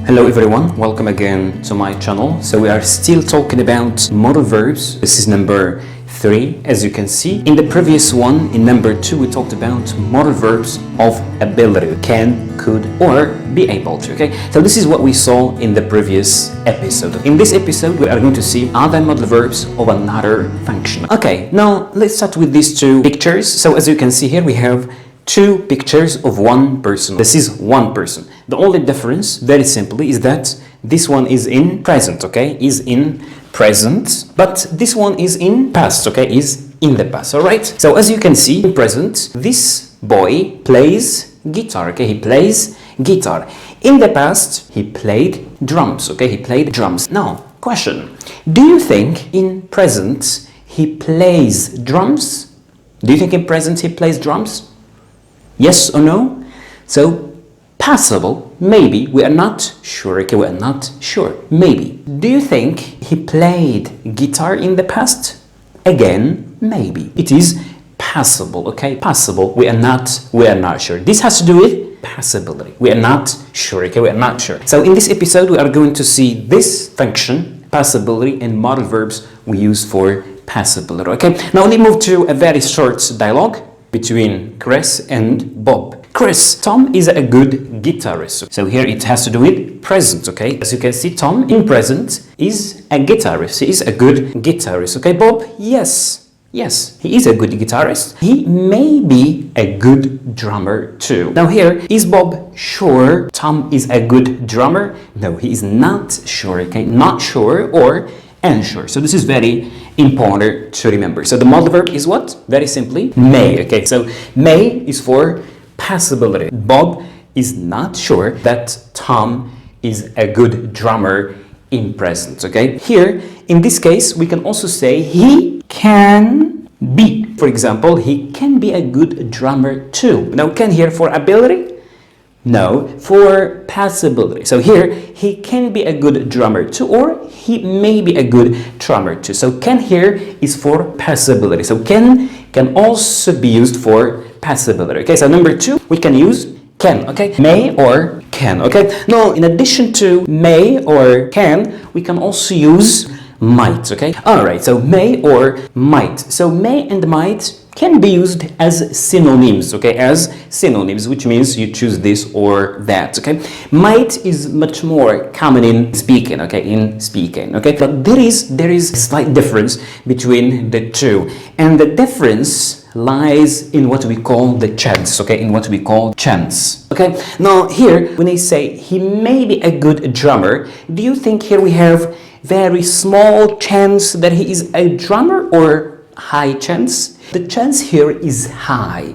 Hello everyone, welcome again to my channel. So we are still talking about modal verbs. This is number 3, as you can see. In the previous one, in number 2, we talked about modal verbs of ability, can, could, or be able to, okay? So this is what we saw in the previous episode. In this episode, we are going to see other modal verbs of another function. Okay, now let's start with these two pictures. So as you can see here, we have two pictures of one person. This is one person. The only difference, very simply, is that this one is in present, okay? Is in present, but this one is in past, okay? Is in the past, all right? So as you can see, in present, this boy plays guitar, okay? He plays guitar. In the past, he played drums, okay? He played drums. Now, question. Do you think in present he plays drums? Do you think in present he plays drums? Yes or no? So, possible, maybe, we are not sure, okay, we are not sure, maybe. Do you think he played guitar in the past? Again, maybe. It is possible, okay, possible, we are not sure. This has to do with possibility. We are not sure, okay, we are not sure. So in this episode, we are going to see this function, possibility, and modal verbs we use for possibility, okay? Now let's move to a very short dialogue between Chris and Bob. Chris, Tom is a good guitarist. So here it has to do with present, okay? As you can see, Tom in present is a guitarist. He is a good guitarist, okay? Bob, yes, he is a good guitarist. He may be a good drummer too. Now here, is Bob sure Tom is a good drummer? No, he is not sure, okay? Not sure or unsure. So this is very important to remember. So the modal verb is what? Very simply, may. Okay, so may is for possibility. Bob is not sure that Tom is a good drummer in present. Okay, here in this case we can also say he can be. For example, he can be a good drummer too. Now, can here for ability? No, for possibility. So here, he can be a good drummer too, or he may be a good drummer too. So can here is for possibility. So can also be used for possibility. Okay, so number 2, we can use can, okay? May or can, okay? Now, in addition to may or can, we can also use might, okay? All right, so may or might. So may and might can be used as synonyms, okay? As synonyms, which means you choose this or that, okay? Might is much more common in speaking, okay? In speaking, okay? But there is a slight difference between the two, and the difference lies in what we call the chance, okay? In what we call chance, okay? Now here, when I say he may be a good drummer, do you think here we have very small chance that he is a drummer or high chance? The chance here is high,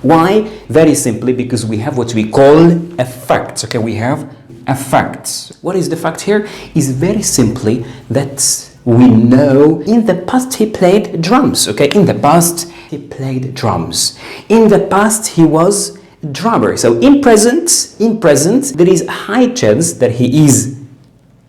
Why? Very simply because we have what we call a fact, okay? We have a fact. What is the fact here? Is very simply that we know in the past he played drums, okay? In the past he played drums. In the past he was a drummer. So in present, there is a high chance that he is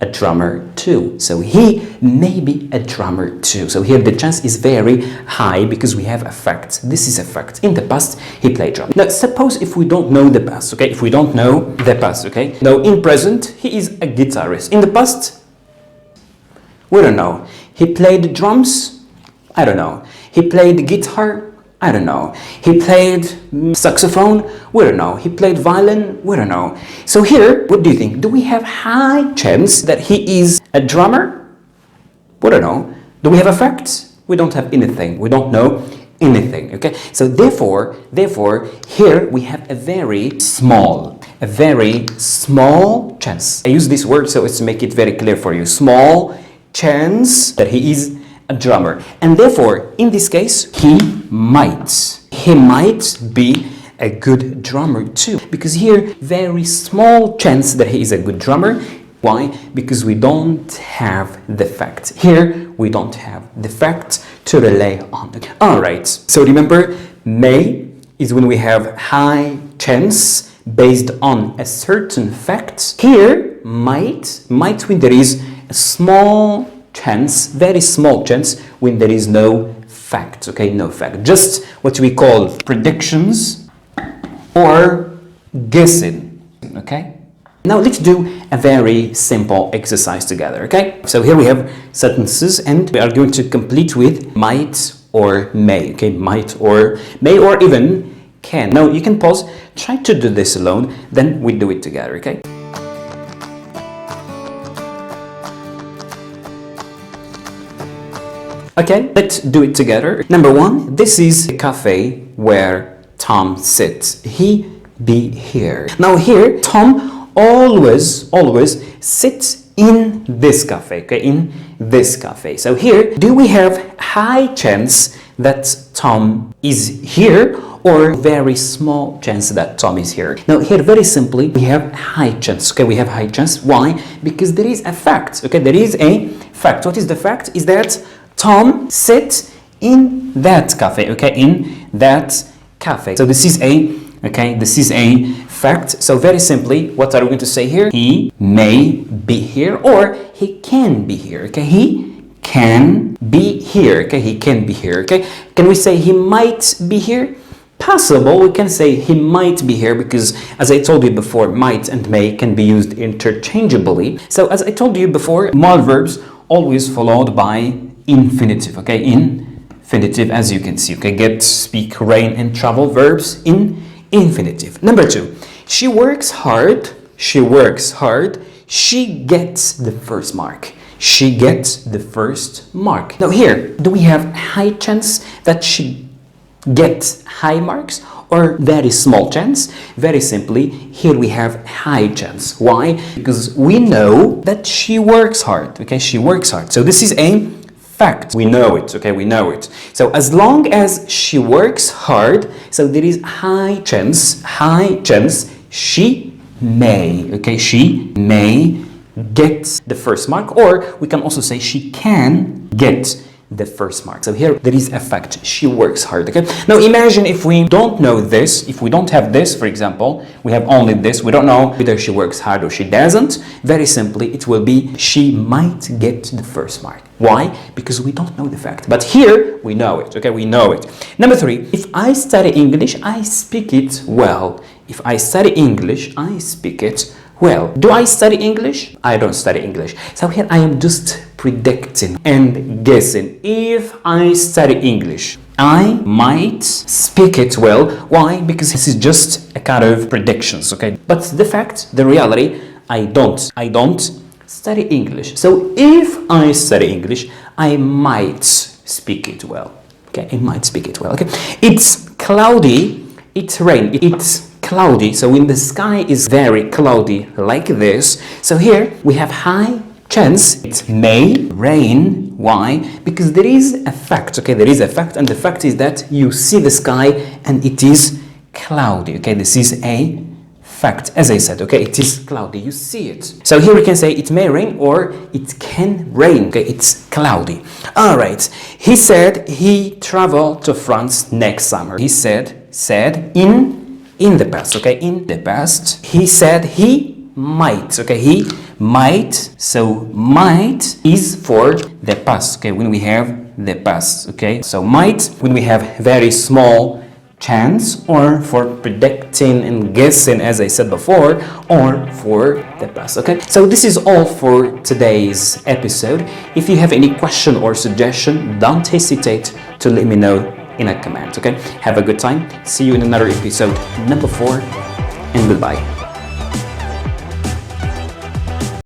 a drummer too. So he may be a drummer too. So here the chance is very high because we have a fact. This is a fact. In the past, he played drums. Now, suppose if we don't know the past, okay? If we don't know the past, okay? Now, in present, he is a guitarist. In the past, we don't know. He played drums? I don't know. He played guitar? I don't know. He played saxophone? We don't know. He played violin? We don't know. So here, what do you think? Do we have high chance that he is a drummer? We don't know. Do we have a fact? We don't have anything. We don't know anything, okay? So therefore, here we have a very small chance. I use this word so as to make it very clear for you. Small chance that he is a drummer, and therefore in this case he might be a good drummer too, because here very small chance that he is a good drummer. Why? Because we don't have the fact. Here we don't have the fact to rely on. All right, so remember, may is when we have high chance based on a certain fact. Here might when there is a small chance, very small chance, when there is no fact, okay? No fact. Just what we call predictions or guessing, okay? Now let's do a very simple exercise together, okay? So here we have sentences and we are going to complete with might or may, okay? Might or may or even can. Now you can pause, try to do this alone, then we do it together, okay? Okay, let's do it together. Number one, this is a cafe where Tom sits. He be here. Now here, Tom always sits in this cafe, okay? In this cafe. So here, do we have high chance that Tom is here or very small chance that Tom is here? Now here, very simply, we have high chance, okay? We have high chance. Why? Because there is a fact, okay? There is a fact. What is the fact? Is that Tom sits in that cafe, okay? In that cafe. So this is a fact. So very simply, what are we going to say here? He may be here or he can be here, okay? He can be here, okay? He can be here, okay? Can we say he might be here? Possible, we can say he might be here because, as I told you before, might and may can be used interchangeably. So as I told you before, modal verbs always followed by infinitive, okay? Infinitive, as you can see, okay? Get, speak, reign, and travel verbs in infinitive. Number two, she works hard, she works hard, she gets the first mark. She gets the first mark. Now here, do we have high chance that she gets high marks or very small chance? Very simply, here we have high chance. Why? Because we know that she works hard, okay? She works hard. So this is a fact. We know it, okay? We know it. So as long as she works hard, so there is high chance she may, okay? She may get the first mark, or we can also say she can get the first mark. So here there is a fact, she works hard, okay? Now imagine if we don't know this, if we don't have this, for example, we have only this, we don't know whether she works hard or she doesn't. Very simply, it will be she might get the first mark. Why? Because we don't know the fact. But here we know it, okay? We know it. Number three, if I study English, I speak it well. If I study English, I speak it well. Do I study English? I don't study English. So here I am just predicting and guessing. If I study English, I might speak it well. Why? Because this is just a kind of predictions, okay? But the fact, the reality, I don't study English. So if I study English, I might speak it well. Okay, I might speak it well. Okay, it's cloudy, it's rain, it's cloudy. So when the sky is very cloudy like this, so here we have high chance it may rain. Why? Because there is a fact, okay? There is a fact, and the fact is that you see the sky and it is cloudy, okay? This is a fact, as I said, okay? It is cloudy, you see it. So here we can say it may rain or it can rain, okay? It's cloudy. All right. He said he traveled to France next summer. He said in the past, okay? In the past. He said he might, okay? He might. So might is for the past, okay? When we have the past, okay? So might when we have very small chance, or for predicting and guessing, as I said before, or for the past, okay? So this is all for today's episode. If you have any question or suggestion, don't hesitate to let me know in a comment, okay? Have a good time. See you in another episode number 4, and goodbye.